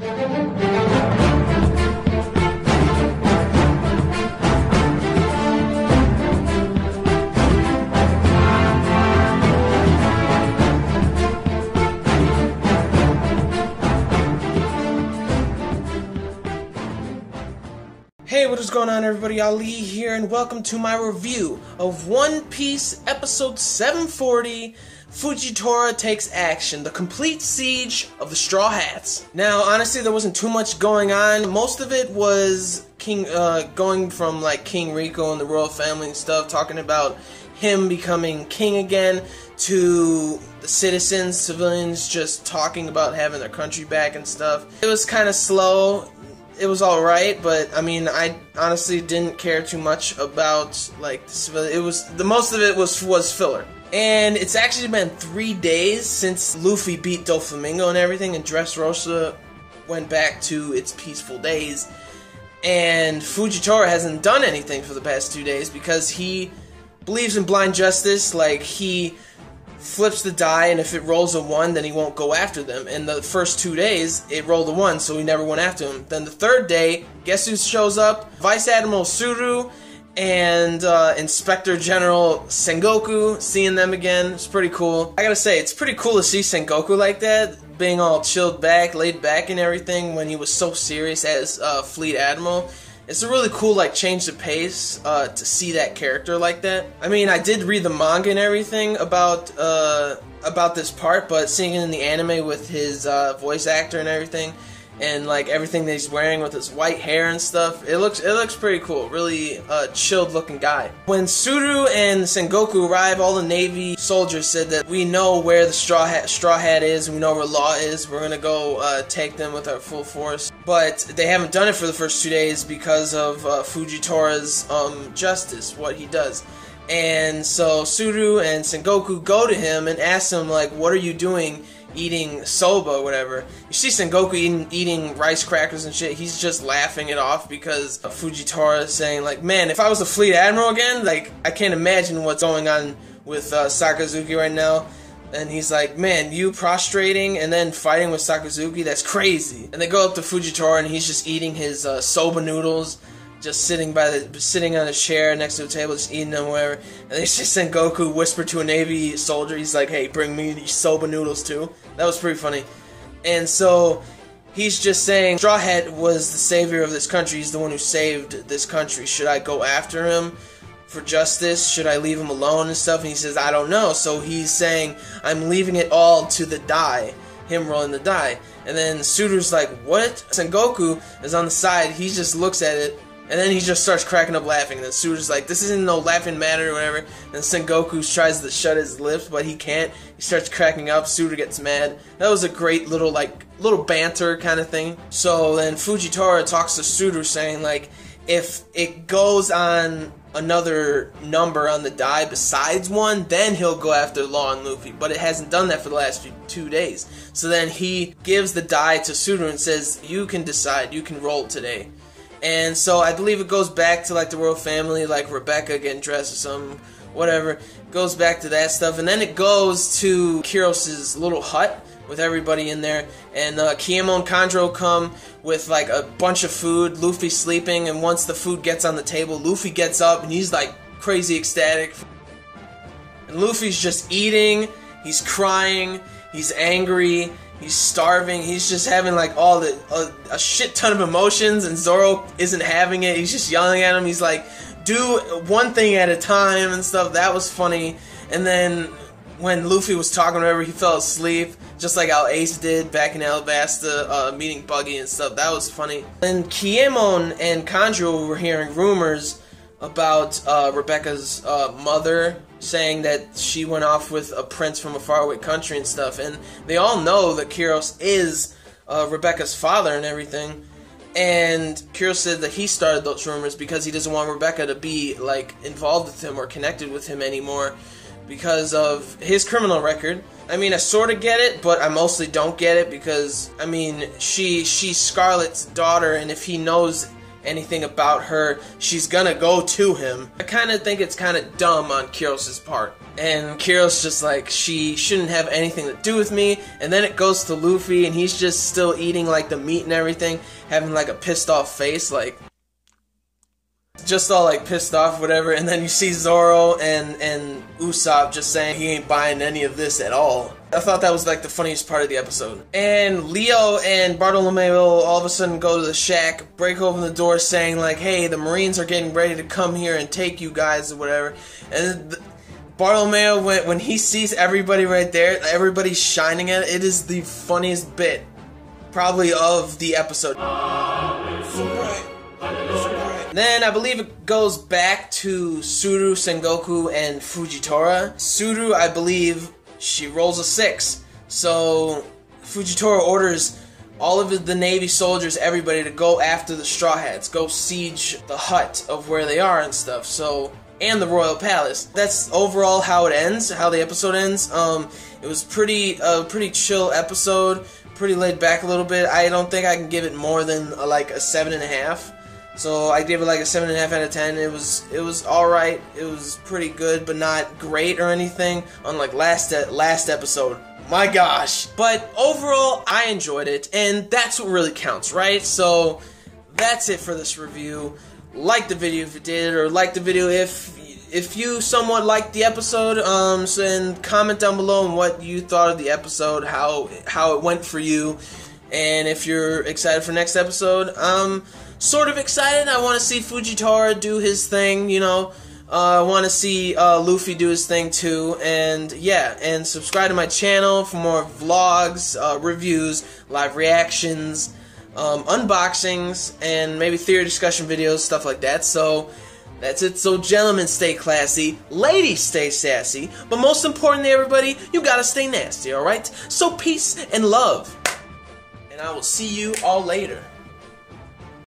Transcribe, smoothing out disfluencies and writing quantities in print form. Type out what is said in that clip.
Hey, what is going on, everybody? Ali here, and welcome to my review of One Piece episode 740, Fujitora Takes Action, the complete siege of the Straw Hats. Now, honestly, there wasn't too much going on. Most of it was going from like King Rico and the royal family and stuff, talking about him becoming king again, to the citizens, civilians, just talking about having their country back and stuff. It was kind of slow. It was alright, but I mean, I honestly didn't care too much about like the civilian. It was the most of it was filler. And it's actually been 3 days since Luffy beat Doflamingo and everything, and Dressrosa went back to its peaceful days. And Fujitora hasn't done anything for the past 2 days because he believes in blind justice. Like, he flips the die, and if it rolls a 1, then he won't go after them. And the first 2 days, it rolled a 1, so he never went after him. Then the third day, guess who shows up? Vice Admiral Suru and Inspector General Sengoku, seeing them again. It's pretty cool. I gotta say, it's pretty cool to see Sengoku like that, being all chilled back, laid back and everything, when he was so serious as Fleet Admiral. It's a really cool, like, change of pace to see that character like that. I mean, I did read the manga and everything about this part, but seeing it in the anime with his voice actor and everything, and like everything that he's wearing with his white hair and stuff, it looks pretty cool. Really chilled looking guy. When Suru and Sengoku arrive, all the Navy soldiers said that we know where the Straw Hat is, we know where Law is, we're gonna go take them with our full force. But they haven't done it for the first 2 days because of Fujitora's justice, what he does. And so Suru and Sengoku go to him and ask him, like, what are you doing eating soba or whatever? You see Sengoku eating rice crackers and shit. He's just laughing it off because Fujitora is saying, like, man, if I was a Fleet Admiral again, like, I can't imagine what's going on with Sakazuki right now. And he's like, man, you prostrating and then fighting with Sakazuki, that's crazy. And they go up to Fujitora and he's just eating his soba noodles, just sitting on a chair next to a table, just eating them, whatever. And they just Sengoku whispered to a Navy soldier, he's like, hey, bring me these soba noodles too. That was pretty funny. And so he's just saying, Straw Hat was the savior of this country, he's the one who saved this country. Should I go after him for justice? Should I leave him alone and stuff? And he says, I don't know. So he's saying, I'm leaving it all to the die, him rolling the die. And then Suru's like, what? Sengoku is on the side, he just looks at it, and then he just starts cracking up laughing. And then Suru's like, this isn't no laughing matter or whatever. And Sengoku tries to shut his lips, but he can't. He starts cracking up. Suru gets mad. That was a great little banter kind of thing. So then Fujitora talks to Suru saying, like, if it goes on another number on the die besides 1, then he'll go after Law and Luffy. But it hasn't done that for the last 2 days. So then he gives the die to Suru and says, you can decide. You can roll today. And so I believe it goes back to like the royal family, like Rebecca getting dressed or something, whatever. It goes back to that stuff, and then it goes to Kiros's little hut with everybody in there, and Kiemo and Kanjuro come with like a bunch of food. Luffy's sleeping, and once the food gets on the table, Luffy gets up and he's like crazy ecstatic. And Luffy's just eating, he's crying, he's angry, he's starving, he's just having like a shit ton of emotions, and Zoro isn't having it. He's just yelling at him. He's like, do one thing at a time and stuff. That was funny. And then when Luffy was talking to whatever, he fell asleep, just like how Ace did back in Alabasta, meeting Buggy and stuff. That was funny. And Kiemon and Kanjuro were hearing rumors about Rebecca's mother, saying that she went off with a prince from a faraway country and stuff, and they all know that Kiros is Rebecca's father and everything. And Kiros said that he started those rumors because he doesn't want Rebecca to be like involved with him or connected with him anymore because of his criminal record. I mean, I sort of get it, but I mostly don't get it because, I mean, she's Scarlett's daughter, and if he knows anything about her, she's gonna go to him. I kind of think it's kind of dumb on Kyros' part. And Kyros just like, she shouldn't have anything to do with me. And then it goes to Luffy, and he's just still eating like the meat and everything, having like a pissed off face, like just all like pissed off, whatever. And then you see Zoro and Usopp just saying he ain't buying any of this at all. I thought that was like the funniest part of the episode. And Leo and Bartolomeo all of a sudden go to the shack, break open the door saying like, hey, the Marines are getting ready to come here and take you guys or whatever. And Bartolomeo, when he sees everybody right there, everybody's shining at it, it is the funniest bit probably of the episode. Then I believe it goes back to Tsuru, Sengoku, and Fujitora. Tsuru, I believe, she rolls a 6. So Fujitora orders all of the Navy soldiers, everybody, to go after the Straw Hats, go siege the hut of where they are and stuff. So, and the Royal Palace. That's overall how it ends, how the episode ends. It was pretty chill episode, pretty laid back a little bit. I don't think I can give it more than like a 7.5. So I gave it like a 7.5 out of 10. It was alright. It was pretty good, but not great or anything. Unlike last episode. My gosh. But overall, I enjoyed it, and that's what really counts, right? So that's it for this review. Like the video if you did, or like the video if you somewhat liked the episode. And comment down below on what you thought of the episode, how it went for you, and if you're excited for next episode. Sort of excited. I want to see Fujitora do his thing, you know. I want to see Luffy do his thing too. And yeah, and subscribe to my channel for more vlogs, reviews, live reactions, unboxings, and maybe theory discussion videos, stuff like that. So that's it. So gentlemen, stay classy. Ladies, stay sassy. But most importantly, everybody, you gotta stay nasty, alright? So peace and love. And I will see you all later.